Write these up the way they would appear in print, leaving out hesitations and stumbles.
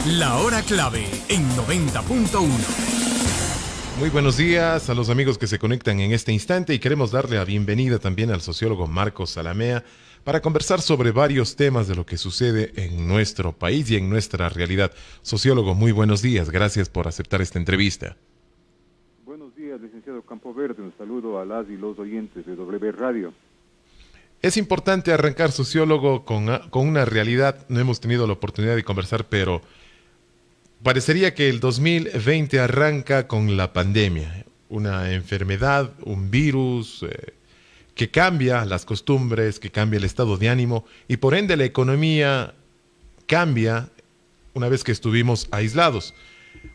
La hora clave en 90.1. Muy buenos días a los amigos que se conectan en este instante y queremos darle la bienvenida también al sociólogo Marcos Salamea para conversar sobre varios temas de lo que sucede en nuestro país y en nuestra realidad. Sociólogo, muy buenos días, gracias por aceptar esta entrevista. Buenos días, licenciado Campoverde. Un saludo a las y los oyentes de W Radio. Es importante arrancar, sociólogo, con una realidad. No hemos tenido la oportunidad de conversar, pero parecería que el 2020 arranca con la pandemia, una enfermedad, un virus que cambia las costumbres, que cambia el estado de ánimo y por ende la economía cambia una vez que estuvimos aislados.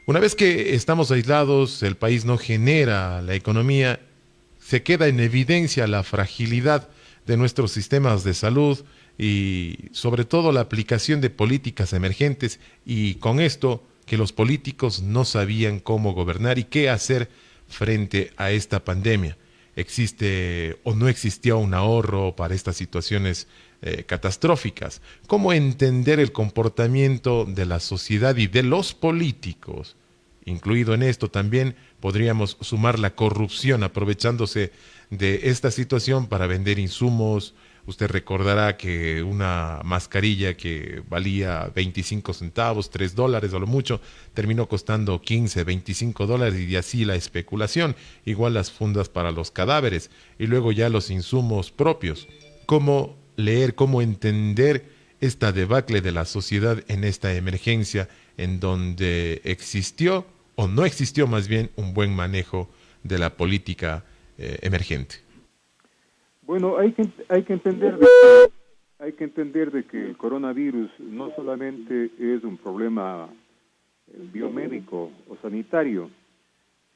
Una vez que estamos aislados, el país no genera la economía, se queda en evidencia la fragilidad de nuestros sistemas de salud y sobre todo la aplicación de políticas emergentes y con esto que los políticos no sabían cómo gobernar y qué hacer frente a esta pandemia. ¿Existe o no existía un ahorro para estas situaciones catastróficas? ¿Cómo entender el comportamiento de la sociedad y de los políticos? Incluido en esto también podríamos sumar la corrupción aprovechándose de esta situación para vender insumos. Usted recordará que una mascarilla que valía 25 centavos, $3 a lo mucho, terminó costando 15, $25 y así la especulación. Igual las fundas para los cadáveres y luego ya los insumos propios. ¿Cómo leer, cómo entender esta debacle de la sociedad en esta emergencia en donde existió o no existió más bien un buen manejo de la política emergente? Bueno, hay que entender de que el coronavirus no solamente es un problema biomédico o sanitario,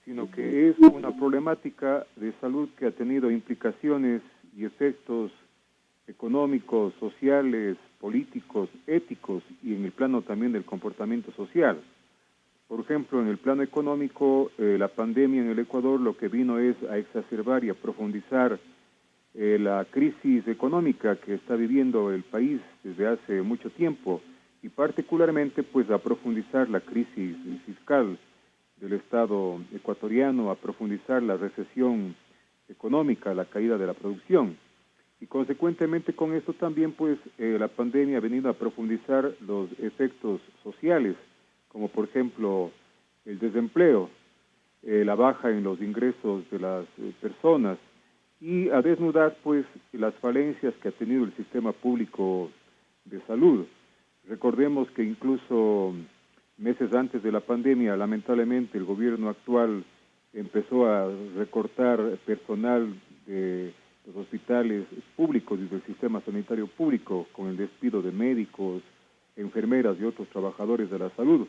sino que es una problemática de salud que ha tenido implicaciones y efectos económicos, sociales, políticos, éticos y en el plano también del comportamiento social. Por ejemplo, en el plano económico, la pandemia en el Ecuador lo que vino es a exacerbar y a profundizar la crisis económica que está viviendo el país desde hace mucho tiempo y particularmente pues a profundizar la crisis fiscal del Estado ecuatoriano, a profundizar la recesión económica, la caída de la producción. Y consecuentemente con esto también pues la pandemia ha venido a profundizar los efectos sociales, como por ejemplo el desempleo, la baja en los ingresos de las personas y a desnudar pues las falencias que ha tenido el sistema público de salud. Recordemos que incluso meses antes de la pandemia, lamentablemente el gobierno actual empezó a recortar personal de los hospitales públicos y del sistema sanitario público con el despido de médicos, enfermeras y otros trabajadores de la salud,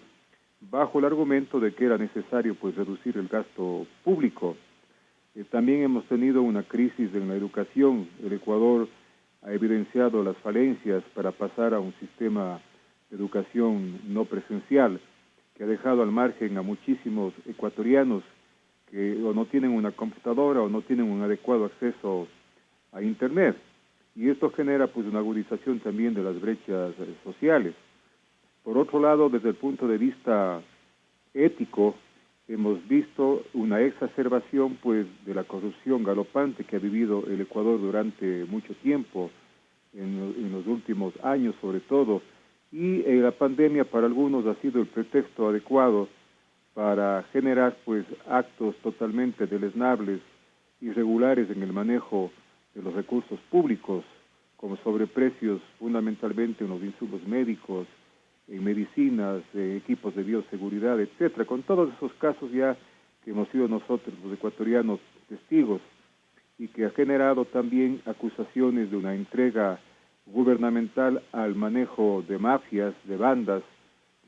bajo el argumento de que era necesario pues reducir el gasto público. También hemos tenido una crisis en la educación. El Ecuador ha evidenciado las falencias para pasar a un sistema de educación no presencial que ha dejado al margen a muchísimos ecuatorianos que o no tienen una computadora o no tienen un adecuado acceso a Internet. Y esto genera pues una agudización también de las brechas sociales. Por otro lado, desde el punto de vista ético, hemos visto una exacerbación pues de la corrupción galopante que ha vivido el Ecuador durante mucho tiempo, en los últimos años sobre todo, y la pandemia para algunos ha sido el pretexto adecuado para generar pues actos totalmente deleznables, irregulares en el manejo de los recursos públicos, como sobreprecios fundamentalmente en los insumos médicos, en medicinas, equipos de bioseguridad, etcétera, con todos esos casos ya que hemos sido nosotros los ecuatorianos testigos y que ha generado también acusaciones de una entrega gubernamental al manejo de mafias, de bandas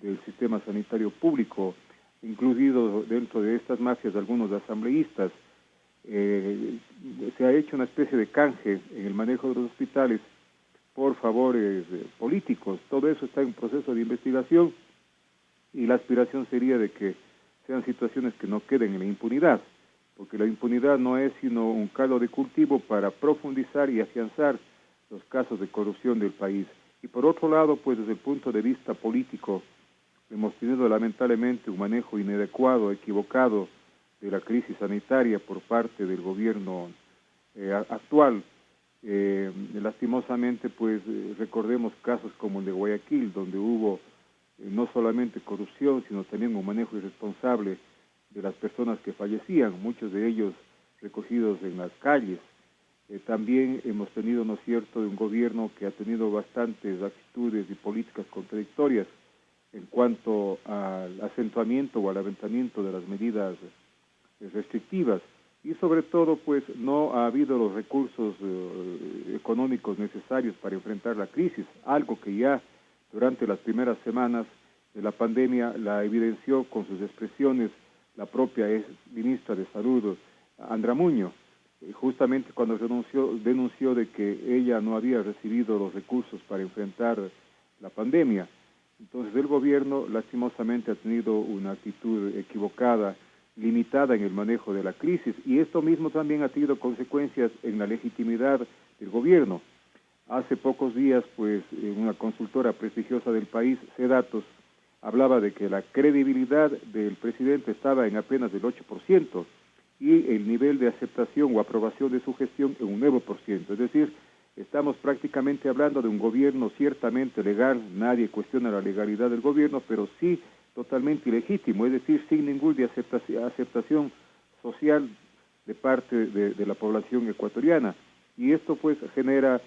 del sistema sanitario público, incluido dentro de estas mafias algunos asambleístas. Se ha hecho una especie de canje en el manejo de los hospitales por favores políticos. Todo eso está en proceso de investigación y la aspiración sería de que sean situaciones que no queden en la impunidad, porque la impunidad no es sino un caldo de cultivo para profundizar y afianzar los casos de corrupción del país. Y por otro lado, pues desde el punto de vista político, hemos hemos tenido lamentablemente un manejo inadecuado, equivocado de la crisis sanitaria por parte del gobierno actual. Lastimosamente, pues recordemos casos como el de Guayaquil, donde hubo no solamente corrupción, sino también un manejo irresponsable de las personas que fallecían, muchos de ellos recogidos en las calles. También hemos tenido, ¿no es cierto?, un gobierno que ha tenido bastantes actitudes y políticas contradictorias en cuanto al acentuamiento o al aventamiento de las medidas restrictivas, y sobre todo pues no ha habido los recursos económicos necesarios para enfrentar la crisis, algo que ya durante las primeras semanas de la pandemia la evidenció con sus expresiones la propia ministra de Salud, Andra Muñoz, justamente cuando denunció de que ella no había recibido los recursos para enfrentar la pandemia. Entonces el gobierno lastimosamente ha tenido una actitud equivocada, limitada en el manejo de la crisis, y esto mismo también ha tenido consecuencias en la legitimidad del gobierno. Hace pocos días, pues, una consultora prestigiosa del país, Cedatos, hablaba de que la credibilidad del presidente estaba en apenas el 8% y el nivel de aceptación o aprobación de su gestión en un 9%. Es decir, estamos prácticamente hablando de un gobierno ciertamente legal, nadie cuestiona la legalidad del gobierno, pero sí totalmente ilegítimo, es decir, sin ninguna aceptación social de parte de la población ecuatoriana. Y esto pues genera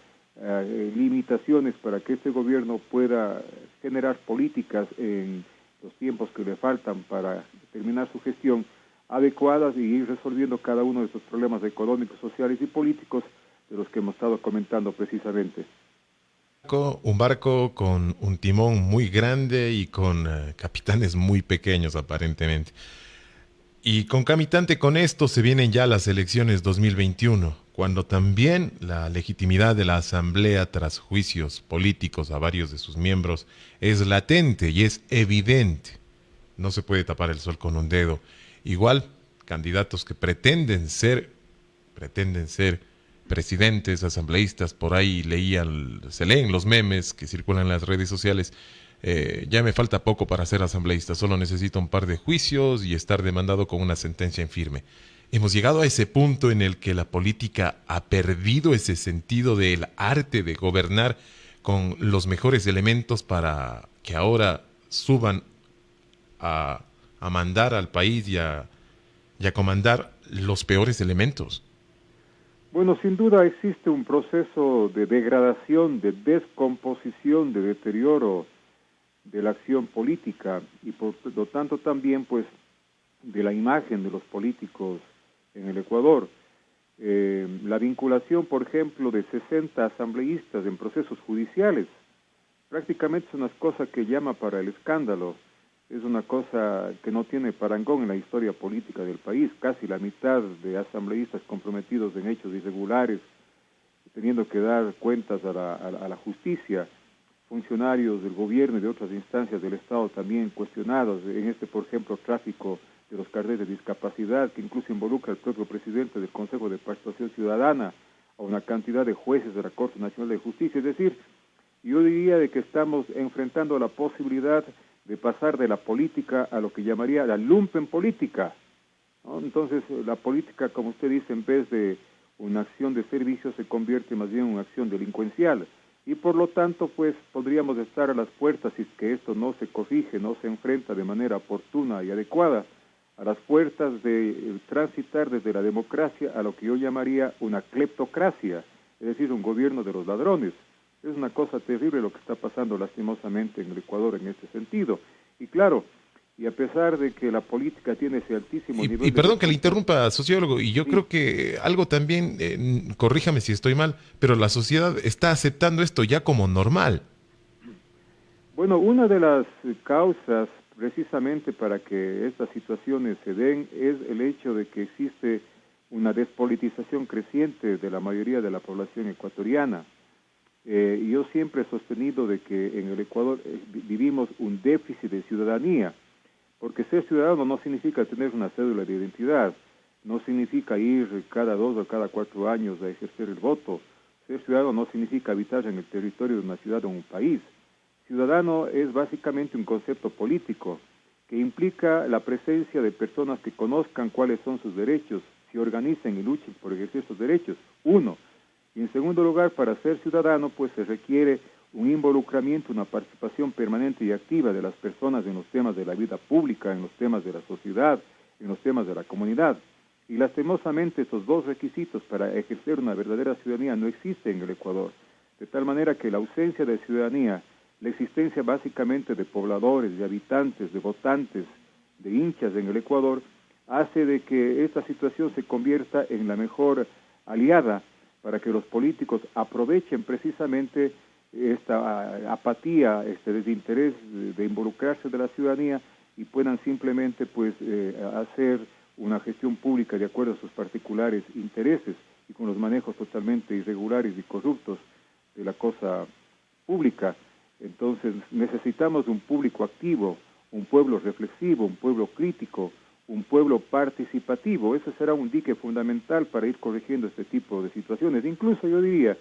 limitaciones para que este gobierno pueda generar políticas en los tiempos que le faltan para terminar su gestión adecuadas y ir resolviendo cada uno de estos problemas económicos, sociales y políticos de los que hemos estado comentando precisamente. Un barco con un timón muy grande y con capitanes muy pequeños aparentemente. Y concomitante con esto se vienen ya las elecciones 2021, cuando también la legitimidad de la Asamblea tras juicios políticos a varios de sus miembros es latente y es evidente. No se puede tapar el sol con un dedo. Igual, candidatos que pretenden ser presidentes, asambleístas, por ahí se leen los memes que circulan en las redes sociales. Ya me falta poco para ser asambleísta, solo necesito un par de juicios y estar demandado con una sentencia en firme. Hemos llegado a ese punto en el que la política ha perdido ese sentido del arte de gobernar con los mejores elementos para que ahora suban a mandar al país y a comandar los peores elementos. Bueno, sin duda existe un proceso de degradación, de descomposición, de deterioro de la acción política y por lo tanto también pues de la imagen de los políticos en el Ecuador. La vinculación, por ejemplo, de 60 asambleístas en procesos judiciales, prácticamente es una cosa que llama para el escándalo, es una cosa que no tiene parangón en la historia política del país, casi la mitad de asambleístas comprometidos en hechos irregulares, teniendo que dar cuentas a la justicia, funcionarios del gobierno y de otras instancias del Estado también cuestionados, en por ejemplo, tráfico de los carnets de discapacidad, que incluso involucra al propio presidente del Consejo de Participación Ciudadana, a una cantidad de jueces de la Corte Nacional de Justicia. Es decir, yo diría de que estamos enfrentando la posibilidad de pasar de la política a lo que llamaría la lumpenpolítica, ¿no? Entonces, la política, como usted dice, en vez de una acción de servicio, se convierte más bien en una acción delincuencial. Y por lo tanto, pues, podríamos estar a las puertas, si es que esto no se corrige, no se enfrenta de manera oportuna y adecuada, a las puertas de transitar desde la democracia a lo que yo llamaría una cleptocracia, es decir, un gobierno de los ladrones. Es una cosa terrible lo que está pasando lastimosamente en el Ecuador en este sentido. Y claro, y a pesar de que la política tiene ese altísimo nivel... Y perdón que le interrumpa, sociólogo, y yo creo que algo también, corríjame si estoy mal, pero la sociedad está aceptando esto ya como normal. Bueno, una de las causas precisamente para que estas situaciones se den es el hecho de que existe una despolitización creciente de la mayoría de la población ecuatoriana. Yo siempre he sostenido de que en el Ecuador vivimos un déficit de ciudadanía, porque ser ciudadano no significa tener una cédula de identidad, no significa ir cada 2 o cada 4 años a ejercer el voto. Ser ciudadano no significa habitar en el territorio de una ciudad o un país. Ciudadano es básicamente un concepto político que implica la presencia de personas que conozcan cuáles son sus derechos, se organicen y luchen por ejercer sus derechos, uno. Y en segundo lugar, para ser ciudadano, pues se requiere un involucramiento, una participación permanente y activa de las personas en los temas de la vida pública, en los temas de la sociedad, en los temas de la comunidad. Y lastimosamente estos dos requisitos para ejercer una verdadera ciudadanía no existen en el Ecuador, de tal manera que la ausencia de ciudadanía, la existencia básicamente de pobladores, de habitantes, de votantes, de hinchas en el Ecuador, hace de que esta situación se convierta en la mejor aliada para que los políticos aprovechen precisamente esta apatía, este desinterés de involucrarse de la ciudadanía y puedan simplemente pues hacer una gestión pública de acuerdo a sus particulares intereses y con los manejos totalmente irregulares y corruptos de la cosa pública. Entonces necesitamos un público activo, un pueblo reflexivo, un pueblo crítico, un pueblo participativo. Ese será un dique fundamental para ir corrigiendo este tipo de situaciones. Incluso yo diría,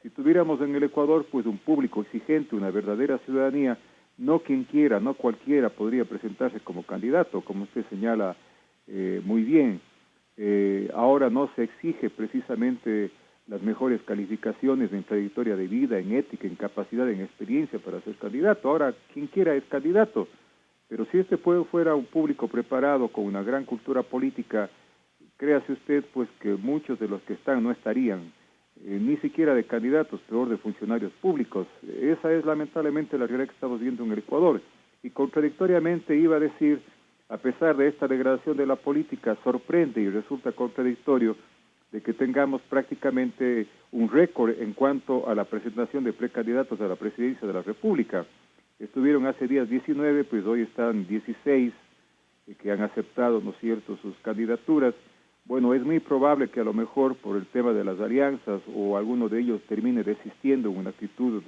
si tuviéramos en el Ecuador pues un público exigente, una verdadera ciudadanía, no quien quiera, no cualquiera podría presentarse como candidato, como usted señala muy bien. Ahora no se exige precisamente las mejores calificaciones en trayectoria de vida, en ética, en capacidad, en experiencia para ser candidato. Ahora quien quiera es candidato, pero si este pueblo fuera un público preparado con una gran cultura política, créase usted pues que muchos de los que están no estarían ni siquiera de candidatos, peor de funcionarios públicos. Esa es lamentablemente la realidad que estamos viendo en el Ecuador. Y contradictoriamente iba a decir, a pesar de esta degradación de la política, sorprende y resulta contradictorio de que tengamos prácticamente un récord en cuanto a la presentación de precandidatos a la presidencia de la República. Estuvieron hace días 19, pues hoy están 16 que han aceptado, ¿no es cierto?, sus candidaturas. Bueno, es muy probable que a lo mejor por el tema de las alianzas o alguno de ellos termine desistiendo en una actitud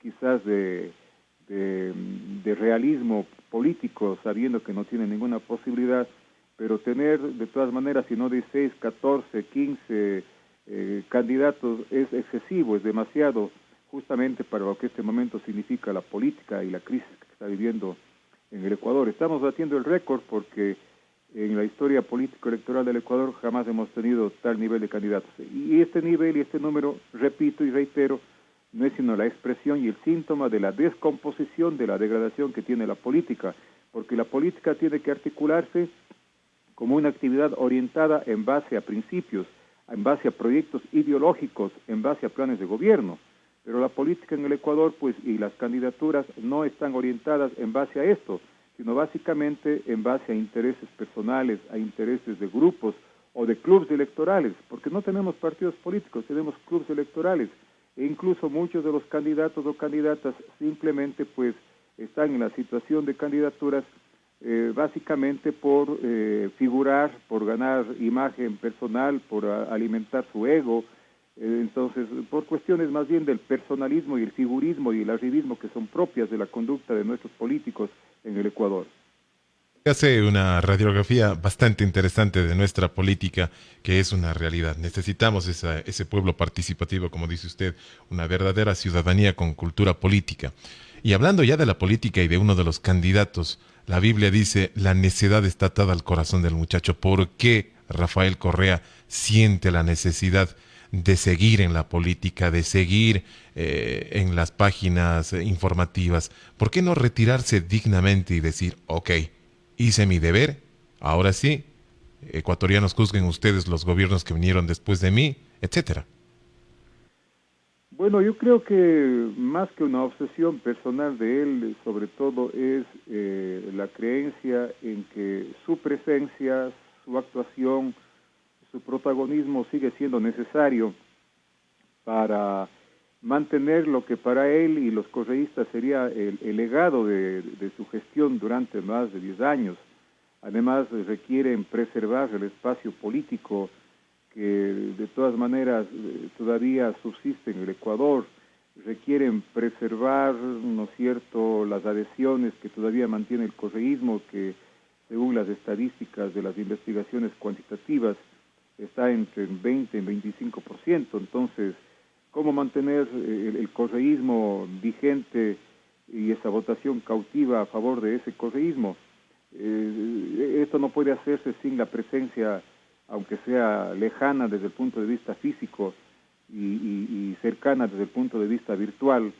quizás de realismo político, sabiendo que no tiene ninguna posibilidad, pero tener de todas maneras, si no 16, 14, 15 candidatos es excesivo, es demasiado, justamente para lo que este momento significa la política y la crisis que está viviendo en el Ecuador. Estamos batiendo el récord porque en la historia político-electoral del Ecuador jamás hemos tenido tal nivel de candidatos. Y este nivel y este número, repito y reitero, no es sino la expresión y el síntoma de la descomposición, de la degradación que tiene la política, porque la política tiene que articularse como una actividad orientada en base a principios, en base a proyectos ideológicos, en base a planes de gobierno. Pero la política en el Ecuador, pues, y las candidaturas no están orientadas en base a esto, sino básicamente en base a intereses personales, a intereses de grupos o de clubes electorales, porque no tenemos partidos políticos, tenemos clubes electorales, e incluso muchos de los candidatos o candidatas simplemente pues están en la situación de candidaturas básicamente por figurar, por ganar imagen personal, por alimentar su ego, entonces por cuestiones más bien del personalismo y el figurismo y el arribismo que son propias de la conducta de nuestros políticos en el Ecuador. Hace una radiografía bastante interesante de nuestra política, que es una realidad. Necesitamos ese pueblo participativo, como dice usted, una verdadera ciudadanía con cultura política. Y hablando ya de la política y de uno de los candidatos, la Biblia dice, la necedad está atada al corazón del muchacho. ¿Por qué Rafael Correa siente la necesidad de seguir en la política, de seguir en las páginas informativas? ¿Por qué no retirarse dignamente y decir, ok, hice mi deber, ahora sí, ecuatorianos, juzguen ustedes los gobiernos que vinieron después de mí, etcétera? Bueno, yo creo que más que una obsesión personal de él, sobre todo es la creencia en que su presencia, su actuación, su protagonismo sigue siendo necesario para mantener lo que para él y los correístas sería el legado de su gestión durante más de 10 años. Además, requieren preservar el espacio político que de todas maneras todavía subsiste en el Ecuador, requieren preservar, ¿no es cierto?, las adhesiones que todavía mantiene el correísmo, que según las estadísticas de las investigaciones cuantitativas está entre el 20 y 25%, entonces, ¿cómo mantener el correísmo vigente y esa votación cautiva a favor de ese correísmo. Esto no puede hacerse sin la presencia, aunque sea lejana desde el punto de vista físico y cercana desde el punto de vista virtual,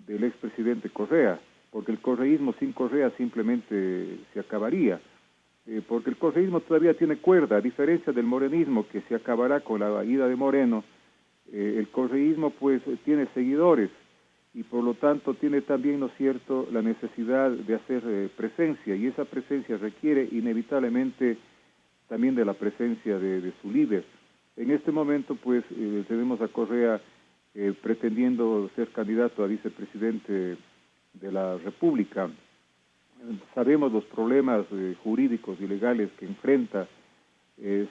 del expresidente Correa, porque el correísmo sin Correa simplemente se acabaría, porque el correísmo todavía tiene cuerda, a diferencia del morenismo que se acabará con la ida de Moreno. El correísmo pues tiene seguidores y por lo tanto tiene también, ¿no es cierto?, la necesidad de hacer presencia, y esa presencia requiere inevitablemente también de la presencia de su líder. En este momento pues tenemos a Correa pretendiendo ser candidato a vicepresidente de la República. Sabemos los problemas jurídicos y legales que enfrenta.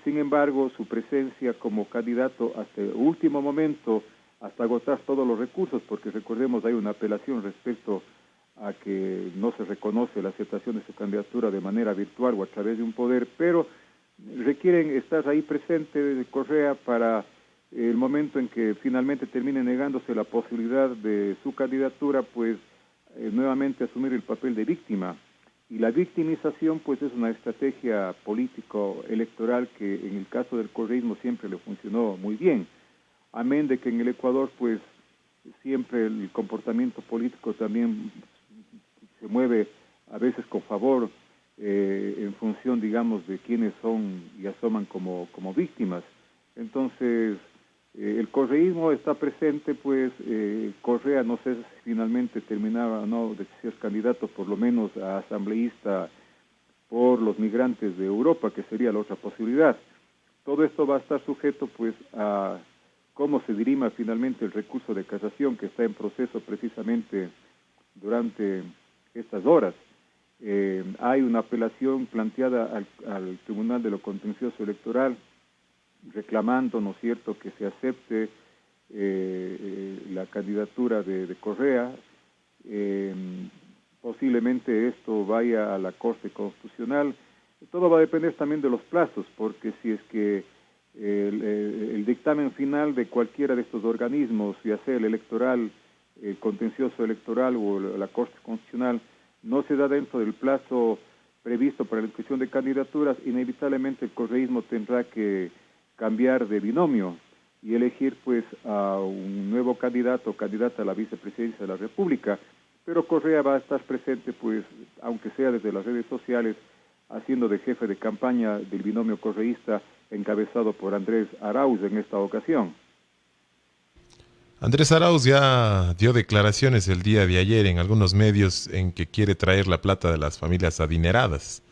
Sin embargo, su presencia como candidato hasta el último momento, hasta agotar todos los recursos, porque recordemos hay una apelación respecto a que no se reconoce la aceptación de su candidatura de manera virtual o a través de un poder, pero requieren estar ahí presente Correa para el momento en que finalmente termine negándose la posibilidad de su candidatura, pues nuevamente asumir el papel de víctima. Y la victimización pues es una estrategia político-electoral que en el caso del correísmo siempre le funcionó muy bien. Amén de que en el Ecuador pues siempre el comportamiento político también se mueve a veces con favor en función, digamos, de quienes son y asoman como víctimas. Entonces, el correísmo está presente, pues Correa no sé si finalmente terminaba o no de ser candidato, por lo menos a asambleísta por los migrantes de Europa, que sería la otra posibilidad. Todo esto va a estar sujeto pues a cómo se dirima finalmente el recurso de casación que está en proceso precisamente durante estas horas. Hay una apelación planteada al Tribunal de lo Contencioso Electoral reclamando, ¿no es cierto?, que se acepte la candidatura de Correa. Posiblemente esto vaya a la Corte Constitucional. Todo va a depender también de los plazos, porque si es que el dictamen final de cualquiera de estos organismos, ya sea el electoral, el contencioso electoral o la Corte Constitucional, no se da dentro del plazo previsto para la inscripción de candidaturas, inevitablemente el correísmo tendrá que cambiar de binomio y elegir pues a un nuevo candidato o candidata a la vicepresidencia de la República, pero Correa va a estar presente pues, aunque sea desde las redes sociales, haciendo de jefe de campaña del binomio correísta encabezado por Andrés Arauz en esta ocasión. Andrés Arauz ya dio declaraciones el día de ayer en algunos medios en que quiere traer la plata de las familias adineradas.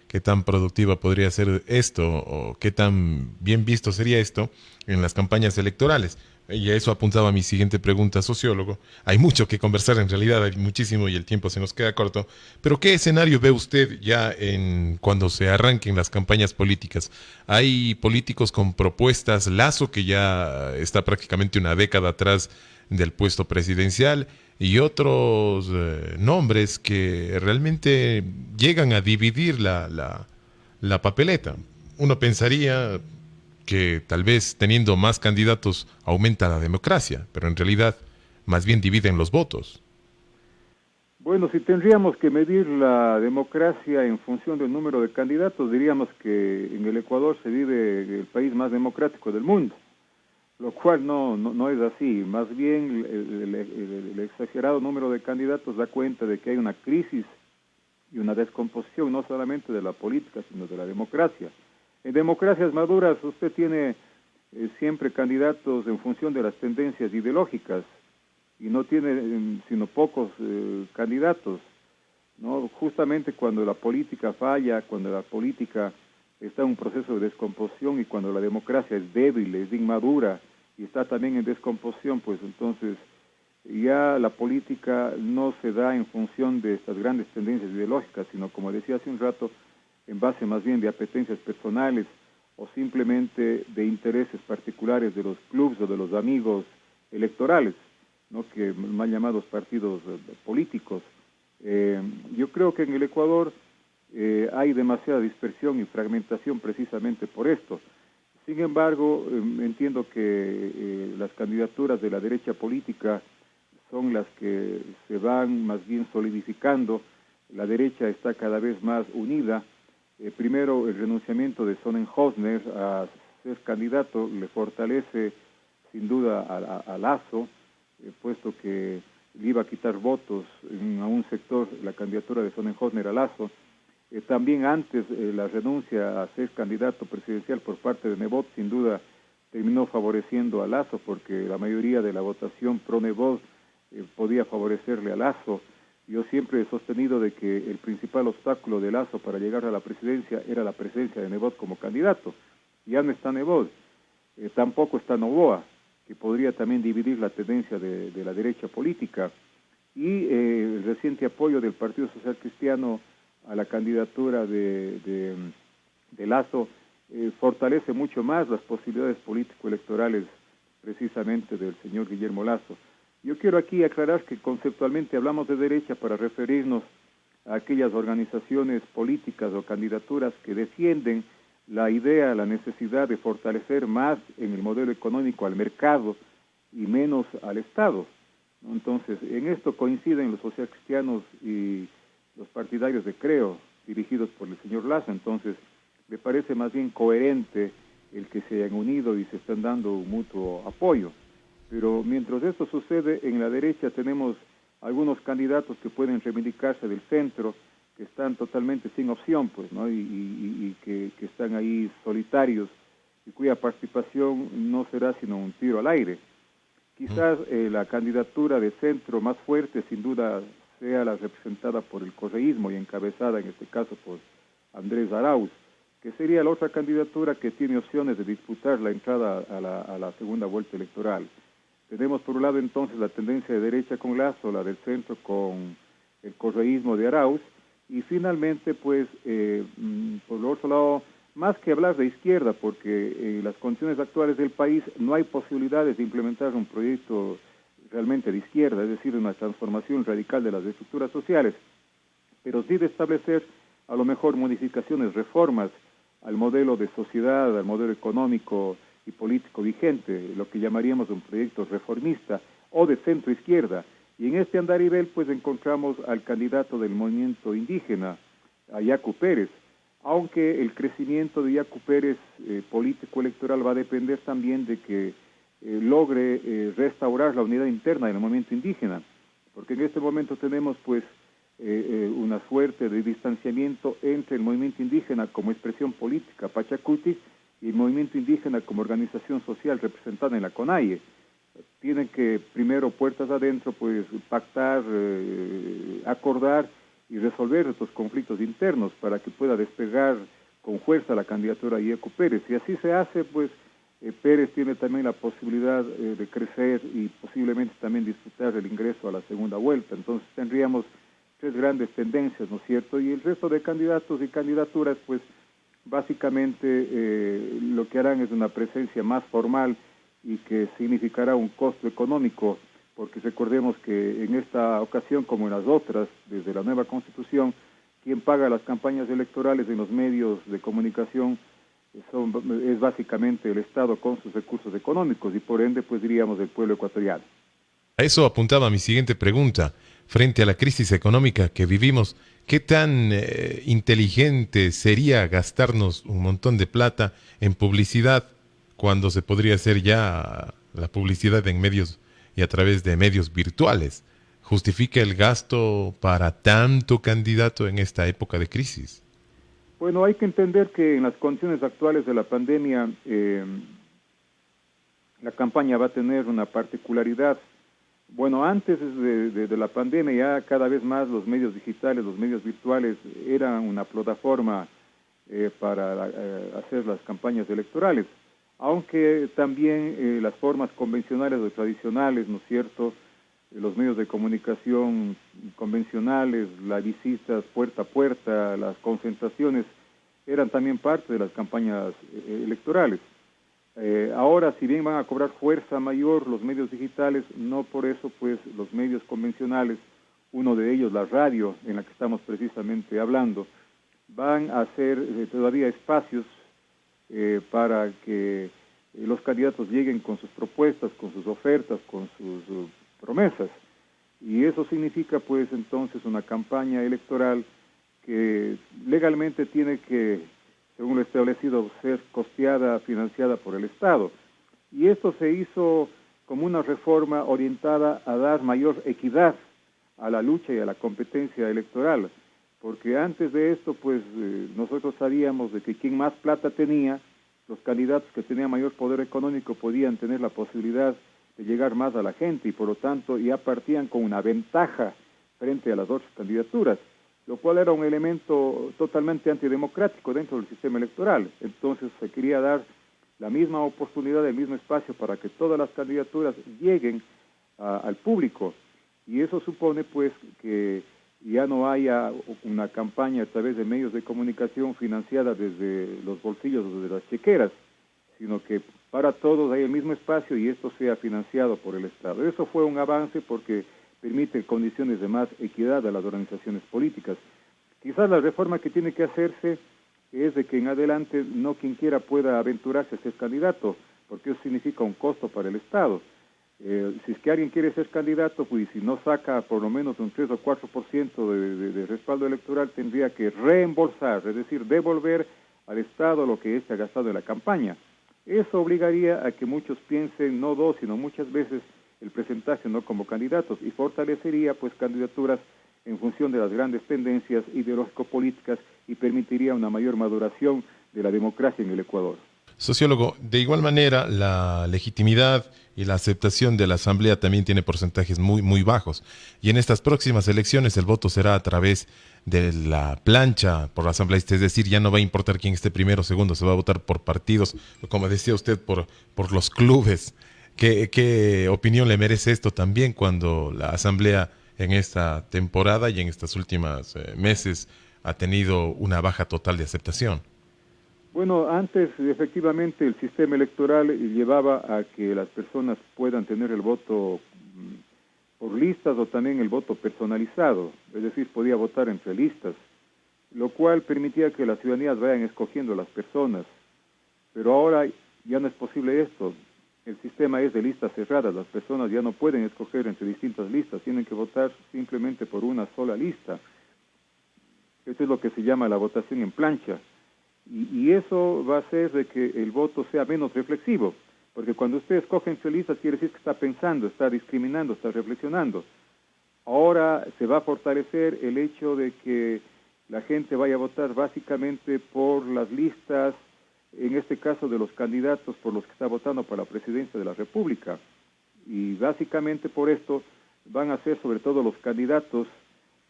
¿Qué tan productiva podría ser esto o qué tan bien visto sería esto en las campañas electorales? Y a eso apuntaba mi siguiente pregunta, sociólogo. Hay mucho que conversar, en realidad hay muchísimo y el tiempo se nos queda corto. Pero ¿qué escenario ve usted ya cuando se arranquen las campañas políticas? Hay políticos con propuestas, Lasso, que ya está prácticamente una década atrás del puesto presidencial, y otros nombres que realmente llegan a dividir la papeleta. Uno pensaría que tal vez teniendo más candidatos aumenta la democracia, pero en realidad más bien dividen los votos. Bueno, si tendríamos que medir la democracia en función del número de candidatos, diríamos que en el Ecuador se vive el país más democrático del mundo, lo cual no es así. Más bien el exagerado número de candidatos da cuenta de que hay una crisis y una descomposición no solamente de la política, sino de la democracia. En democracias maduras usted tiene siempre candidatos en función de las tendencias ideológicas y no tiene sino pocos candidatos, ¿no? Justamente cuando la política falla, cuando la política está en un proceso de descomposición y cuando la democracia es débil, es inmadura y está también en descomposición, pues entonces ya la política no se da en función de estas grandes tendencias ideológicas, sino, como decía hace un rato, en base más bien de apetencias personales o simplemente de intereses particulares de los clubes o de los amigos electorales, ¿no?, que mal llamados partidos políticos. Yo creo que en el Ecuador hay demasiada dispersión y fragmentación precisamente por esto. Sin embargo, entiendo que las candidaturas de la derecha política son las que se van más bien solidificando. La derecha está cada vez más unida. Primero, el renunciamiento de Sonnenhosner a ser candidato le fortalece sin duda a Lasso, puesto que le iba a quitar votos a un sector la candidatura de Sonnenhosner a Lasso. También antes la renuncia a ser candidato presidencial por parte de Nebot sin duda terminó favoreciendo a Lasso, porque la mayoría de la votación pro Nebot podía favorecerle a Lasso. Yo siempre he sostenido de que el principal obstáculo de Lasso para llegar a la presidencia era la presencia de Nebot como candidato. Ya no está Nebot, tampoco está Noboa, que podría también dividir la tendencia de la derecha política, y el reciente apoyo del Partido Social Cristiano a la candidatura de Lasso fortalece mucho más las posibilidades político-electorales precisamente del señor Guillermo Lasso. Yo quiero aquí aclarar que conceptualmente hablamos de derecha para referirnos a aquellas organizaciones políticas o candidaturas que defienden la idea, la necesidad de fortalecer más en el modelo económico al mercado y menos al Estado, ¿no? Entonces, en esto coinciden los socialcristianos y los partidarios de Creo, dirigidos por el señor Lasso. Entonces, me parece más bien coherente el que se hayan unido y se están dando un mutuo apoyo. Pero mientras esto sucede, en la derecha tenemos algunos candidatos que pueden reivindicarse del centro, que están totalmente sin opción, pues, ¿no? Y que están ahí solitarios y cuya participación no será sino un tiro al aire. Quizás la candidatura de centro más fuerte, sin duda, sea la representada por el correísmo y encabezada en este caso por Andrés Arauz, que sería la otra candidatura que tiene opciones de disputar la entrada a la segunda vuelta electoral. Tenemos por un lado entonces la tendencia de derecha con Lasso, la del centro con el correísmo de Arauz, y finalmente pues por el otro lado, más que hablar de izquierda, porque en las condiciones actuales del país no hay posibilidades de implementar un proyecto realmente de izquierda, es decir, una transformación radical de las estructuras sociales, pero sí de establecer a lo mejor modificaciones, reformas al modelo de sociedad, al modelo económico y político vigente, lo que llamaríamos un proyecto reformista o de centro-izquierda. Y en este andarivel pues encontramos al candidato del movimiento indígena, a Yacu Pérez, aunque el crecimiento de Yacu Pérez político-electoral va a depender también de que logre restaurar la unidad interna del movimiento indígena, porque en este momento tenemos pues una suerte de distanciamiento entre el movimiento indígena como expresión política, Pachacuti, y el movimiento indígena como organización social representada en la CONAIE. Tienen que primero, puertas adentro, pues pactar, acordar y resolver estos conflictos internos para que pueda despegar con fuerza la candidatura de Yacu Pérez. Si así se hace, pues Pérez tiene también la posibilidad de crecer y posiblemente también disputar el ingreso a la segunda vuelta. Entonces tendríamos tres grandes tendencias, ¿no es cierto? Y el resto de candidatos y candidaturas, pues básicamente lo que harán es una presencia más formal y que significará un costo económico, porque recordemos que en esta ocasión, como en las otras, desde la nueva Constitución, quien paga las campañas electorales en los medios de comunicación es básicamente el Estado con sus recursos económicos y por ende, pues diríamos, el pueblo ecuatoriano. A eso apuntaba mi siguiente pregunta. Frente a la crisis económica que vivimos, ¿qué tan inteligente sería gastarnos un montón de plata en publicidad cuando se podría hacer ya la publicidad en medios y a través de medios virtuales? ¿Justifica el gasto para tanto candidato en esta época de crisis? Bueno, hay que entender que en las condiciones actuales de la pandemia, la campaña va a tener una particularidad. Bueno, antes de la pandemia ya cada vez más los medios digitales, los medios virtuales eran una plataforma para hacer las campañas electorales, aunque también las formas convencionales o tradicionales, ¿no es cierto?, los medios de comunicación convencionales, las visitas puerta a puerta, las concentraciones, eran también parte de las campañas electorales. Ahora, si bien van a cobrar fuerza mayor los medios digitales, no por eso pues los medios convencionales, uno de ellos la radio en la que estamos precisamente hablando, van a hacer todavía espacios para que los candidatos lleguen con sus propuestas, con sus ofertas, con sus promesas. Y eso significa pues entonces una campaña electoral que legalmente tiene que, según lo establecido, ser costeada, financiada por el Estado. Y esto se hizo como una reforma orientada a dar mayor equidad a la lucha y a la competencia electoral, porque antes de esto, pues nosotros sabíamos de que quien más plata tenía, los candidatos que tenían mayor poder económico podían tener la posibilidad de llegar más a la gente y por lo tanto ya partían con una ventaja frente a las otras candidaturas, lo cual era un elemento totalmente antidemocrático dentro del sistema electoral. Entonces se quería dar la misma oportunidad, el mismo espacio para que todas las candidaturas lleguen al público, y eso supone pues que ya no haya una campaña a través de medios de comunicación financiada desde los bolsillos o desde las chequeras, sino que para todos hay el mismo espacio y esto sea financiado por el Estado. Eso fue un avance porque permite condiciones de más equidad a las organizaciones políticas. Quizás la reforma que tiene que hacerse es de que en adelante no quien quiera pueda aventurarse a ser candidato, porque eso significa un costo para el Estado. Si es que alguien quiere ser candidato, pues si no saca por lo menos un 3 o 4% de respaldo electoral, tendría que reembolsar, es decir, devolver al Estado lo que éste ha gastado en la campaña. Eso obligaría a que muchos piensen, no dos, sino muchas veces, el presentarse no como candidatos, y fortalecería pues candidaturas en función de las grandes tendencias ideológico-políticas y permitiría una mayor maduración de la democracia en el Ecuador. Sociólogo, de igual manera, la legitimidad y la aceptación de la Asamblea también tiene porcentajes muy bajos. Y en estas próximas elecciones el voto será a través de la plancha por la asambleísta, es decir, ya no va a importar quién esté primero o segundo, se va a votar por partidos, como decía usted, por los clubes. ¿Qué opinión le merece esto también cuando la Asamblea en esta temporada y en estos últimos meses ha tenido una baja total de aceptación? Bueno, antes efectivamente el sistema electoral llevaba a que las personas puedan tener el voto por listas o también el voto personalizado, es decir, podía votar entre listas, lo cual permitía que las ciudadanías vayan escogiendo a las personas. Pero ahora ya no es posible esto. El sistema es de listas cerradas, las personas ya no pueden escoger entre distintas listas, tienen que votar simplemente por una sola lista. Esto es lo que se llama la votación en plancha. Y eso va a hacer de que el voto sea menos reflexivo, porque cuando usted escoge entre listas quiere decir que está pensando, está discriminando, está reflexionando. Ahora se va a fortalecer el hecho de que la gente vaya a votar básicamente por las listas, en este caso de los candidatos por los que está votando para la presidencia de la República. Y básicamente por esto van a ser sobre todo los candidatos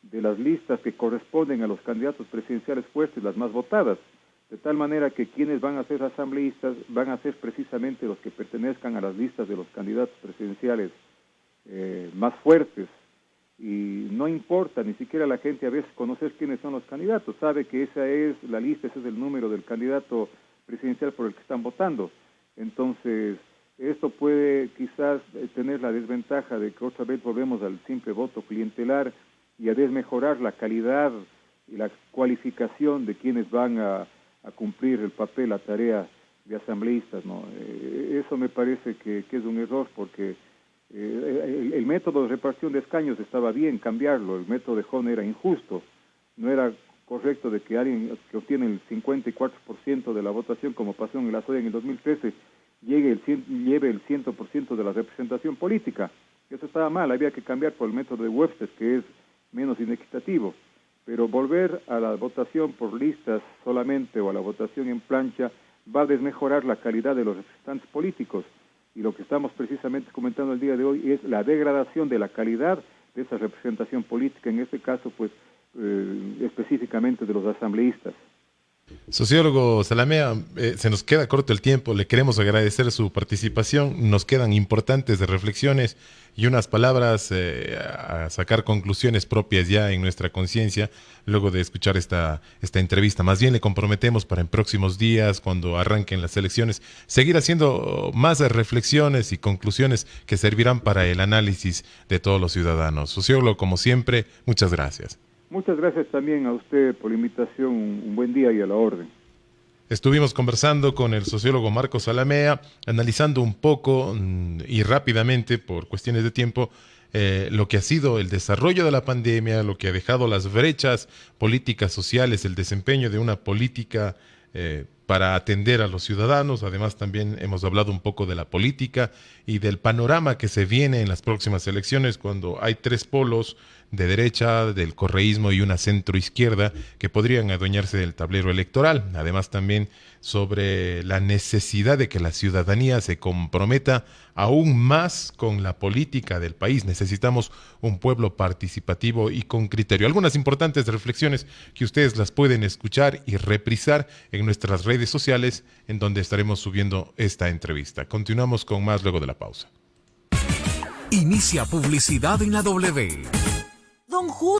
de las listas que corresponden a los candidatos presidenciales fuertes, las más votadas. De tal manera que quienes van a ser asambleístas van a ser precisamente los que pertenezcan a las listas de los candidatos presidenciales más fuertes. Y no importa, ni siquiera la gente a veces conocer quiénes son los candidatos, sabe que esa es la lista, ese es el número del candidato presidencial por el que están votando. Entonces, esto puede quizás tener la desventaja de que otra vez volvemos al simple voto clientelar y a desmejorar la calidad y la cualificación de quienes van a cumplir el papel, la tarea de asambleístas, ¿no? Eso me parece que es un error porque el método de repartición de escaños estaba bien cambiarlo, el método de Hone era injusto, no era correcto de que alguien que obtiene el 54% de la votación, como pasó en la SOE en el 2013, lleve el 100% de la representación política. Eso estaba mal, había que cambiar por el método de Webster, que es menos inequitativo. Pero volver a la votación por listas solamente o a la votación en plancha va a desmejorar la calidad de los representantes políticos. Y lo que estamos precisamente comentando el día de hoy es la degradación de la calidad de esa representación política, en este caso, pues, específicamente de los asambleístas. Sociólogo Zalamea, se nos queda corto el tiempo, le queremos agradecer su participación, nos quedan importantes de reflexiones y unas palabras a sacar conclusiones propias ya en nuestra conciencia luego de escuchar esta entrevista. Más bien le comprometemos para en próximos días, cuando arranquen las elecciones, seguir haciendo más reflexiones y conclusiones que servirán para el análisis de todos los ciudadanos. Sociólogo, como siempre, muchas gracias. Muchas gracias también a usted por la invitación, un buen día y a la orden. Estuvimos conversando con el sociólogo Marcos Alamea, analizando un poco y rápidamente, por cuestiones de tiempo, lo que ha sido el desarrollo de la pandemia, lo que ha dejado las brechas políticas sociales, el desempeño de una política para atender a los ciudadanos. Además, también hemos hablado un poco de la política y del panorama que se viene en las próximas elecciones, cuando hay tres polos de derecha, del correísmo y una centroizquierda que podrían adueñarse del tablero electoral. Además, también sobre la necesidad de que la ciudadanía se comprometa aún más con la política del país. Necesitamos un pueblo participativo y con criterio. Algunas importantes reflexiones que ustedes las pueden escuchar y reprisar en nuestras redes sociales, en donde estaremos subiendo esta entrevista. Continuamos con más luego de la pausa. Inicia publicidad en la W. Don Julio.